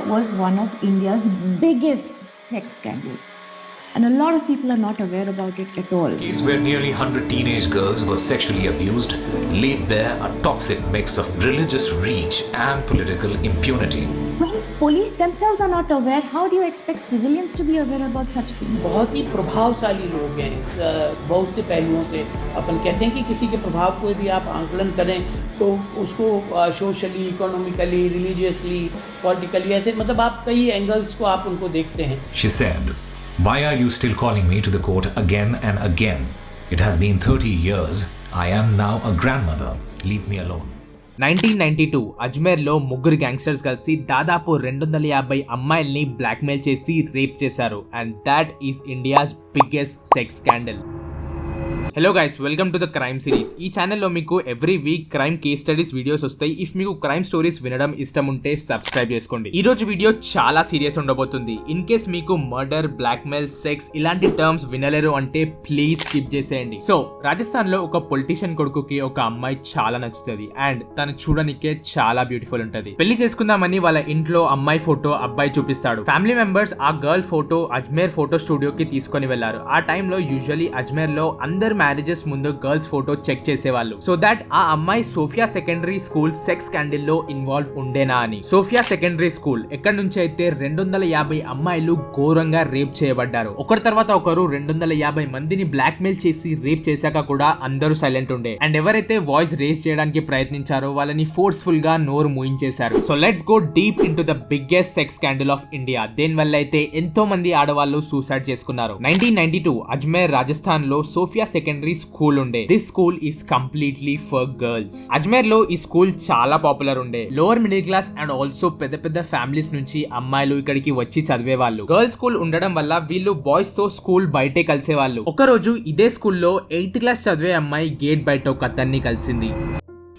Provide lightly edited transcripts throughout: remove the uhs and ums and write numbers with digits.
was one of India's biggest sex scandal. And a lot of people are not aware about it at all. Case where nearly 100 teenage girls were sexually abused laid bare a toxic mix of religious reach and political impunity. When police themselves are not aware, how do you expect civilians to be aware about such things? बहुत ही प्रभावशाली लोग हैं बहुत से पहलुओं से। अपन कहते हैं कि किसी के प्रभाव को यदि आप आंकलन करें तो उसको सोशली, इकोनॉमिकली, रिलीजियसली, पॉलिटिकली, ऐसे मतलब आप कई एंगल्स को आप उनको देखते हैं। She said, "Why are you still calling me to the court again and again? It has been 30 years. I am now a grandmother. Leave me alone." 1992 అజ్మేర్లో ముగ్గురు గ్యాంగ్స్టర్స్ కలిసి దాదాపు 250 అమ్మాయిల్ని బ్లాక్మెయిల్ చేసి రేప్ చేశారు. And that is India's biggest sex scandal. Hello guys, welcome to the crime series. ఈ ఛానల్లో మీకు every week crime case studies videos వస్తాయి. ఇఫ్ మీకు క్రైమ్ స్టోరీస్ వినడం ఇష్టం ఉంటే సబ్స్క్రైబ్ చేసుకోండి. ఈ రోజు వీడియో చాలా సీరియస్ ఉండబోతుంది. ఇన్ కేస్ మీకు మర్డర్, బ్లాక్మెయిల్, సెక్స్ ఇలాంటి టర్మ్స్ వినలేరు అంటే ప్లీజ్ స్కిప్ చేసేయండి. సో రాజస్థాన్ లో ఒక పొలిటీషియన్ కొడుకుకి ఒక అమ్మాయి చాలా నచ్చుతుంది అండ్ తను చూడనికే చాలా బ్యూటిఫుల్ ఉంటది. పెళ్లి చేసుకుందామని వాళ్ళ ఇంట్లో అమ్మాయి ఫోటో అబ్బాయి చూపిస్తాడు. ఫ్యామిలీ మెంబర్స్ ఆ గర్ల్ ఫోటో అజ్మేర్ ఫోటో స్టూడియోకి తీసుకొని వెళ్లారు. ఆ టైంలో యూజువల్లీ అజ్మేర్ లో అందరు మ్యారేజెస్ ముందు గర్ల్స్ ఫోటో చెక్ చేసేవాళ్ళు. సో దట్ ఆ అమ్మాయి Sophia secondary school sex scandal లో ఇన్వాల్వ్ ఉండేనా అని. సోఫియా సెకండరీ స్కూల్ ఎక్కడి నుంచి అయితే 250 అమ్మాయిలు ఘోరంగా రేప్ చేయబడ్డారు. ఒకరి తర్వాత ఒకరు 250 మందిని బ్లాక్ మెయిల్ చేసి రేప్ చేశాక కూడా అందరూ సైలెంట్ ఉండే. అండ్ ఎవరైతే వాయిస్ రేస్ చేయడానికి ప్రయత్నించారో వాళ్ళని ఫోర్స్ఫుల్ గా నోరు మూయించేశారు. So let's go deep into the biggest sex scandal of India. దేని వల్ల అయితే ఎంతో మంది ఆడవాళ్ళు సూసైడ్ చేసుకున్నారు. 1992 అజ్మేర్ రాజస్థాన్ లో సోఫియా సెకండరీ స్కూల్ ఉండే. This school is completely for girls. Ajmer లో ఈ స్కూల్ చాలా పాపులర్ ఉండే. Lower middle class and also పెద్ద పెద్ద ఫ్యామిలీస్ నుంచి అమ్మాయిలు ఇక్కడికి వచ్చి చదివేవాళ్ళు. గర్ల్స్ స్కూల్ ఉండడం వల్ల వీళ్ళు బాయ్స్ తో స్కూల్ బయటే కలిసేవాళ్ళు. ఒక రోజు ఇదే స్కూల్లో 8th క్లాస్ చదివే అమ్మాయి గేట్ బయట ఒక అతన్ని కలిసింది.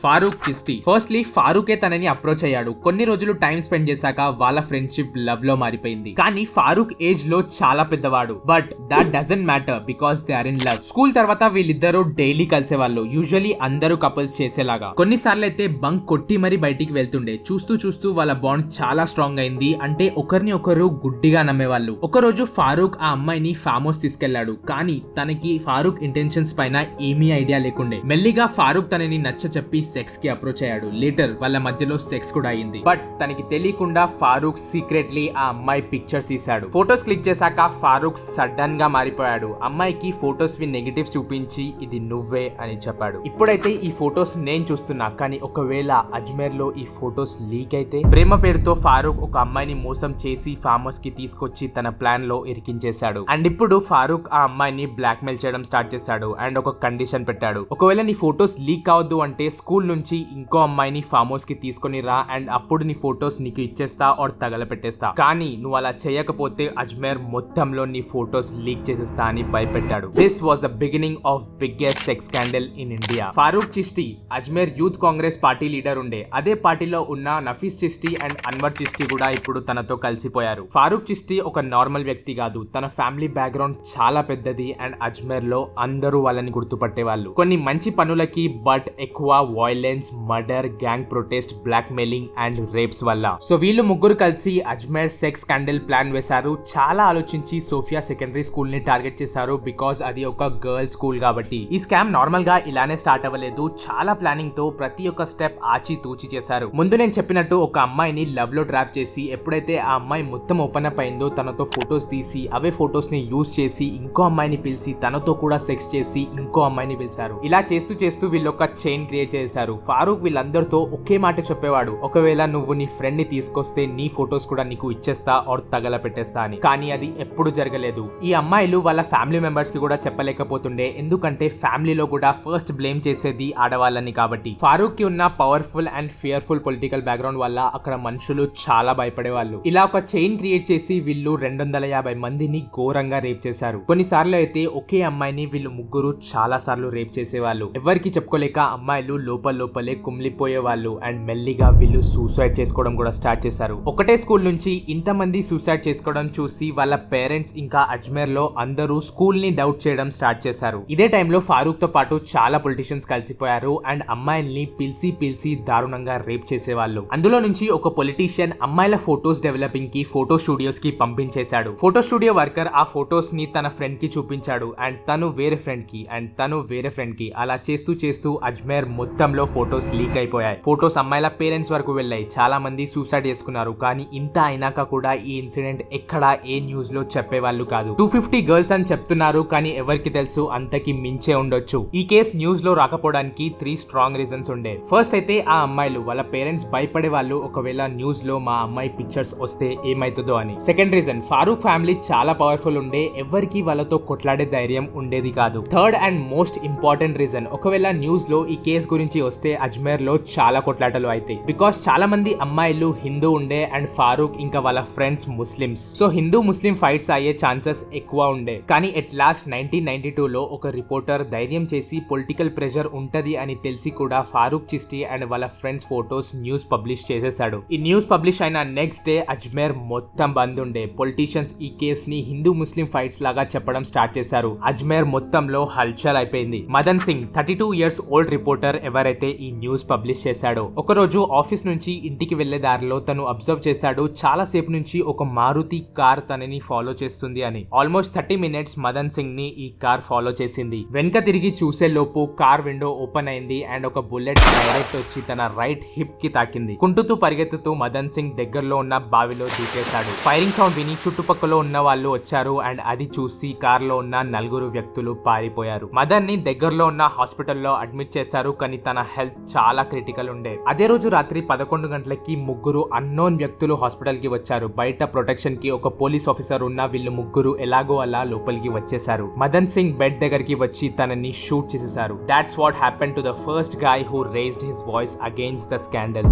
ఫారూక్ చిస్టీ. ఫస్ట్లీ ఫారూకే తనని అప్రోచ్ అయ్యాడు. కొన్ని రోజులు టైం స్పెండ్ చేశాక వాళ్ళ ఫ్రెండ్షిప్ లవ్ లో మారిపోయింది. కానీ ఫారూక్ ఏజ్ లో చాలా పెద్దవాడు. But that doesn't matter because they are in love. School తర్వాత వీళ్ళిద్దరూ డైలీ కలిసేవాళ్ళు. యూజువల్లీ అందరూ కపుల్స్ చేసేలాగా. కొన్నిసార్లు అయితే బంక్ కొట్టి మరీ బయటికి వెళ్తుండే. చూస్తూ చూస్తూ వాళ్ళ బాండ్ చాలా స్ట్రాంగ్ అయింది. అంటే ఒకరిని ఒకరు గుడ్డిగా నమ్మేవాళ్ళు. ఒక రోజు ఫారూక్ ఆ అమ్మాయిని ఫామ్ హౌస్ తీసుకెళ్లాడు. కానీ తనకి ఫారూక్ ఇంటెన్షన్స్ పైన ఏమీ ఐడియా లేకుండే. మెల్లిగా ఫారూక్ తనని నచ్చ చెప్పి సెక్స్ కి అప్రోచ్ అయ్యాడు. లేటర్ వాళ్ళ మధ్యలో సెక్స్ కూడా అయింది. బట్ తనకి తెలియకుండా ఫారూక్ సీక్రెట్లీ ఆ అమ్మాయి పిక్చర్స్ తీశాడు. ఫోటోస్ క్లిక్ చేశాక ఫారూక్ సడన్ గా మారిపోయాడు. అమ్మాయికి ఫోటోస్ వి నెగటివ్స్ చూపించి ఇది నువ్వే అని చెప్పాడు. ఇప్పుడైతే ఈ ఫోటోస్ నేను చూస్తున్నా, కానీ ఒకవేళ అజ్మేర్ లో ఈ ఫోటోస్ లీక్ అయితే ప్రేమ పేరుతో ఫారూక్ ఒక అమ్మాయిని మోసం చేసి ఫామ్ హౌస్ కి తీసుకొచ్చి తన ప్లాన్ లో ఇరికించేశాడు. అండ్ ఇప్పుడు ఫారూక్ ఆ అమ్మాయిని బ్లాక్ మెయిల్ చేయడం స్టార్ట్ చేశాడు. అండ్ ఒక కండిషన్ పెట్టాడు. ఒకవేళ నీ ఫోటోస్ లీక్ కావద్దు అంటే స్కూల్ నుంచి ఇంకో అమ్మాయిని ఫామ్ హౌస్ కి తీసుకొని రా అండ్ అప్పుడు నీ ఫోటోస్ నీకు ఇచ్చేస్తా ఆర్ తగలపెట్టేస్తా. కానీ నువ్వు అలా చేయకపోతే అజ్మేర్ మొత్తంలో నీ ఫోటోస్ లీక్ చేసేస్తా అని భయపెట్టాడు. This was the beginning of biggest sex scandal in India. Farooq Chishti Ajmer youth Congress party leader ఉండే. అదే పార్టీలో ఉన్న నఫీస్ చిస్టీ అండ్ అన్వర్ చిస్టీ కూడా ఇప్పుడు తనతో కలిసిపోయారు. ఫారూక్ చిస్టీ ఒక నార్మల్ వ్యక్తి కాదు. తన ఫ్యామిలీ బ్యాక్గ్రౌండ్ చాలా పెద్దది అండ్ అజ్మేర్ లో అందరూ వాళ్ళని గుర్తుపట్టేవాళ్ళు. కొన్ని మంచి పనులకి బట్ ఎక్కువ violence, murder, gang protest, blackmailing and rapes వల్ల. సో వీళ్ళు ముగ్గురు కలిసి అజ్మేర్ సెక్స్ స్కాండల్ ప్లాన్ వేశారు. చాలా ఆలోచించి సోఫియా సెకండరీ స్కూల్ ని టార్గెట్ చేశారు. బికాస్ అది ఒక గర్ల్ స్కూల్ కాబట్టి. ఈ స్కామ్ నార్మల్ గా ఇలానే స్టార్ట్ అవ్వలేదు. చాలా ప్లానింగ్ తో ప్రతి ఒక్క స్టెప్ ఆచి తూచి చేశారు. ముందు నేను చెప్పినట్టు ఒక అమ్మాయిని లవ్ లో ట్రాప్ చేసి ఎప్పుడైతే ఆ అమ్మాయి మొత్తం ఓపెన్ అప్ అయిందో తనతో ఫోటోస్ తీసి అవే ఫోటోస్ ని యూజ్ చేసి ఇంకో అమ్మాయిని పిలిచి తనతో కూడా సెక్స్ చేసి ఇంకో అమ్మాయిని పిలిచారు. ఇలా చేస్తూ చేస్తూ వీళ్ళు ఒక చైన్ క్రియేట్ చేశారు. ఫారూక్ వీళ్ళందరితో ఒకే మాట చెప్పేవాడు, ఒకవేళ నువ్వు నీ ఫ్రెండ్ ని తీసుకొస్తే నీ ఫోటోస్ కూడా నీకు ఇచ్చేస్తా ఆర్ తగల పెట్టేస్తా అని. కానీ అది ఎప్పుడు జరగలేదు. ఈ అమ్మాయిలు వాళ్ళ ఫ్యామిలీ మెంబర్స్ కి కూడా చెప్పలేకపోతుండే. ఎందుకంటే ఫ్యామిలీలో కూడా ఫస్ట్ బ్లేమ్ చేసేది ఆడవాళ్ళని కాబట్టి. ఫారూక్ కి ఉన్న powerful and fearful political background వల్ల అక్కడ మనుషులు చాలా భయపడేవాళ్ళు. ఇలా ఒక చైన్ క్రియేట్ చేసి వీళ్ళు 250 మందిని ఘోరంగా రేప్ చేశారు. కొన్నిసార్లు అయితే ఒకే అమ్మాయిని వీళ్ళు ముగ్గురు చాలా సార్లు రేప్ చేసేవాళ్ళు. ఎవరికి చెప్పుకోలేక అమ్మాయిలు లోపల లోపలే కుమిలిపోయే వాళ్ళు అండ్ మెల్లిగా వీళ్ళు సూసైడ్ చేసుకోవడం కూడా స్టార్ట్ చేశారు. ఒకటే స్కూల్ నుంచి ఇంతమంది సూసైడ్ చేసుకోవడం చూసి వాళ్ళ పేరెంట్స్ ఇంకా అజ్మేర్ లో అందరూ స్కూల్ ని డౌట్ చేయడం స్టార్ట్ చేశారు. ఇదే టైంలో ఫారూక్ తో పాటు చాలా పొలిటీషియన్స్ కలిసిపోయారు అండ్ అమ్మాయిల్ని పిలిచి దారుణంగా రేప్ చేసేవాళ్ళు. అందులో నుంచి ఒక పొలిటీషియన్ అమ్మాయిల ఫోటోస్ డెవలపింగ్ కి ఫోటో స్టూడియోస్ కి పంపించేశాడు. ఫోటో స్టూడియో వర్కర్ ఆ ఫోటోస్ ని తన ఫ్రెండ్ కి చూపించాడు అండ్ తను వేరే ఫ్రెండ్ కి అండ్ తను వేరే ఫ్రెండ్ కి అలా చేస్తూ అజ్మేర్ మొత్తంలో ఫోటోస్ లీక్ అయిపోయాయి. ఫోటోస్ అమ్మాయిల పేరెంట్స్ వరకు వెళ్ళాయి. చాలా మంది సూసైడ్ చేసుకున్నారు. కానీ ఇంత అయినాక కూడా ఈ ఇన్సిడెంట్ ఎక్కడా ఏ న్యూస్ లో చెప్పేవాళ్ళు కాదు. 250 గర్ల్స్ అని చెప్తున్నారు కానీ ఎవరికి తెలుసు అంతకి మించే ఉండొచ్చు. ఈ కేసు న్యూస్ లో రాకపోవడానికి 3 స్ట్రాంగ్ రీజన్స్ ఉండే. ఫస్ట్ అయితే ఆ అమ్మాయిలు వాళ్ళ పేరెంట్స్ భయపడే వాళ్ళు ఒకవేళ న్యూస్ లో మా అమ్మాయి పిక్చర్స్ వస్తే ఏమైతుందో అని. సెకండ్ రీజన్ ఫారూక్ ఫ్యామిలీ చాలా పవర్ఫుల్ ఉండే, ఎవరికి వాళ్ళతో కొట్లాడే ధైర్యం ఉండేది కాదు. Third and most important reason ఒకవేళ న్యూస్ లో ఈ కేసు గురించి వస్తే అజ్మేర్ లో చాలా కొట్లాటలు అవుతాయి. బికాస్ చాలా మంది అమ్మాయిలు హిందూ ఉండే అండ్ ఫారూక్ ఇంకా వాళ్ళ ఫ్రెండ్స్ ముస్లిమ్స్. సో హిందూ ముస్లిం ఫైట్స్ అయ్యే ఛాన్సెస్ ఎక్కువ ఉండే. కానీ ఎట్ లాస్ట్ 1992 లో ఒక రిపోర్టర్ ధైర్యం చేసి పొలిటికల్ ప్రెషర్ ఉంటది అని తెలిసి కూడా ఫారూక్ చిస్టి అండ్ వాళ్ళ ఫ్రెండ్స్ ఫోటోస్ న్యూస్ పబ్లిష్ చేసేసాడు. ఈ న్యూస్ పబ్లిష్ అయిన నెక్స్ట్ డే అజ్మేర్ మొత్తం బంద్ ఉండే. పొలిటీషియన్స్ ఈ కేస్ ని హిందూ ముస్లిం ఫైట్స్ లాగా చెప్పడం స్టార్ట్ చేశారు. అజ్మేర్ మొత్తంలో హల్చల్ అయిపోయింది. Madan Singh 32 years old reporter ఎవరైతే ఈ న్యూస్ పబ్లిష్ చేశాడో ఒకరోజు ఆఫీస్ నుంచి ఇంటికి వెళ్లే దారిలో తను అబ్జర్వ్ చేశాడు చాలా సేపు నుంచి ఒక మారుతి కార్ తనని ఫాలో చేస్తుంది అని. ఆల్మోస్ట్ 30 మినిట్స్ మదన్ సింగ్ ని ఈ కార్ ఫాలో చేసింది. వెనక తిరిగి చూసే లోపు కార్ విండో ఓపెన్ అయింది అండ్ ఒక బుల్లెట్ డైరెక్ట్ వచ్చి తన రైట్ హిప్ కి తాకింది. కుంటుతూ పరిగెత్తుతూ మదన్ సింగ్ దగ్గరలో ఉన్న బావిలో దూకేశాడు. ఫైరింగ్ సౌండ్ విని చుట్టుపక్కల ఉన్న వాళ్ళు వచ్చారు అండ్ అది చూసి కార్ లో ఉన్న 4 వ్యక్తులు పారిపోయారు. మదన్ ని దగ్గరలో ఉన్న హాస్పిటల్లో అడ్మిట్ చేశారు కానీ తన హెల్త్ చాలా క్రిటికల్ ఉండే. అదే రోజు రాత్రి 11 గంటలకి 3 అన్నోన్ వ్యక్తులు హాస్పిటల్ కి వచ్చారు. బయట ప్రొటెక్షన్ కి ఒక పోలీస్ ఆఫీసర్ ఉన్న వీళ్ళు 3 ఎలాగో అలా లోపలికి వచ్చేసారు. మదన్ సింగ్ బెడ్ దగ్గరికి వచ్చి తనని షూట్ చేసేశారు. That's what happen to the first guy who raised his voice against the scandal.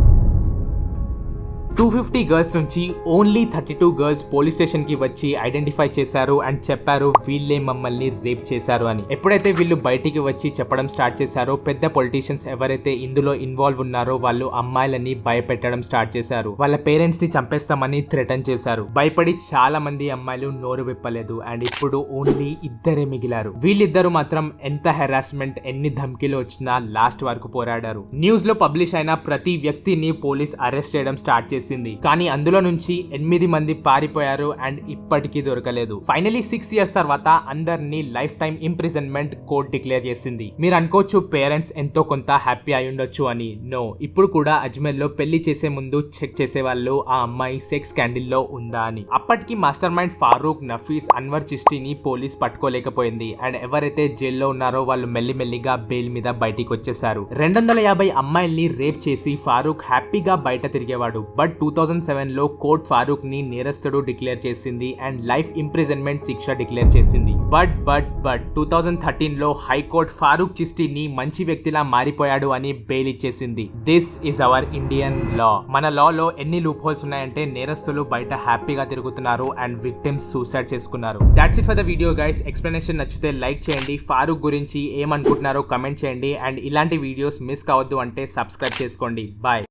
250 girls నుంచి ఓన్లీ 32 గర్ల్స్ పోలీస్ స్టేషన్ కి వచ్చి ఐడెంటిఫై చేశారు అండ్ చెప్పారు వీళ్ళే మమ్మల్ని రేప్ చేశారు అని. ఎప్పుడైతే వీళ్ళు బయటికి వచ్చి చెప్పడం స్టార్ట్ చేశారో పెద్ద పొలిటీషియన్స్ ఎవరైతే ఇందులో ఇన్వాల్వ్ ఉన్నారో వాళ్ళు అమ్మాయిలని భయపెట్టడం స్టార్ట్ చేశారు. వాళ్ళ పేరెంట్స్ ని చంపేస్తామని థ్రెటన్ చేశారు. భయపడి చాలా మంది అమ్మాయిలు నోరు విప్పలేదు అండ్ ఇప్పుడు ఓన్లీ 2 మిగిలారు. వీళ్ళిద్దరు మాత్రం ఎంత హెరాస్మెంట్ ఎన్ని ధమ్కీలు వచ్చినా లాస్ట్ వరకు పోరాడారు. న్యూస్ లో పబ్లిష్ అయిన ప్రతి వ్యక్తిని పోలీస్ అరెస్ట్ చేయడం స్టార్ట్ చేశారు. కానీ అందులో నుంచి 8 మంది పారిపోయారు అండ్ ఇప్పటికీ దొరకలేదు. ఫైనలీ 6 ఇయర్స్ తర్వాత అందరినీ life time imprisonment court declare చేసింది. మీరు అనుకోవచ్చు పేరెంట్స్ ఎంతో కొంత హ్యాపీ అయి ఉండొచ్చు అని. నో, ఇప్పుడు కూడా అజ్మేర్ లో పెళ్లి చేసే ముందు చెక్ చేసేవాళ్ళు ఆ అమ్మాయి సెక్స్ స్కాండిల్ లో ఉందా అని. అప్పటికి మాస్టర్ మైండ్ ఫారూక్, నఫీస్, అన్వర్ చిస్టిని పోలీస్ పట్టుకోలేకపోయింది అండ్ ఎవరైతే జైల్లో ఉన్నారో వాళ్ళు మెల్లిమెల్లిగా బెయిల్ మీద బయటికి వచ్చేసారు. 250 అమ్మాయిల్ని రేప్ చేసి ఫారూక్ హ్యాపీగా బయట తిరిగేవాడు. బట్ 2007 లో కోర్ట్ ఫారూక్ ని నేరస్తుడు డిక్లేర్ చేసింది అండ్ లైఫ్ ఇంప్రిజన్మెంట్ శిక్ష డిక్లేర్ చేసింది. బట్ 2013 లో హైకోర్ట్ ఫారూక్ చిస్టిని మంచి వ్యక్తిలా మారిపోయాడు అని బెయిల్ ఇచ్చేసింది. దిస్ ఇస్ అవర్ ఇండియన్ లా. మన లాలో ఎన్ని లూప్ హోల్స్ ఉన్నాయంటే నేరస్తులు బయట హ్యాపీగా తిరుగుతున్నారు అండ్ విక్టిమ్స్ సూసైడ్ చేసుకున్నారు. That's it for the video guys. Explanation నచ్చితే లైక్ చేయండి. ఫారూక్ గురించి ఏమనుకుంటున్నారో కమెంట్ చేయండి అండ్ ఇలాంటి వీడియోస్ మిస్ కావద్దు అంటే సబ్స్క్రైబ్ చేసుకోండి. బాయ్.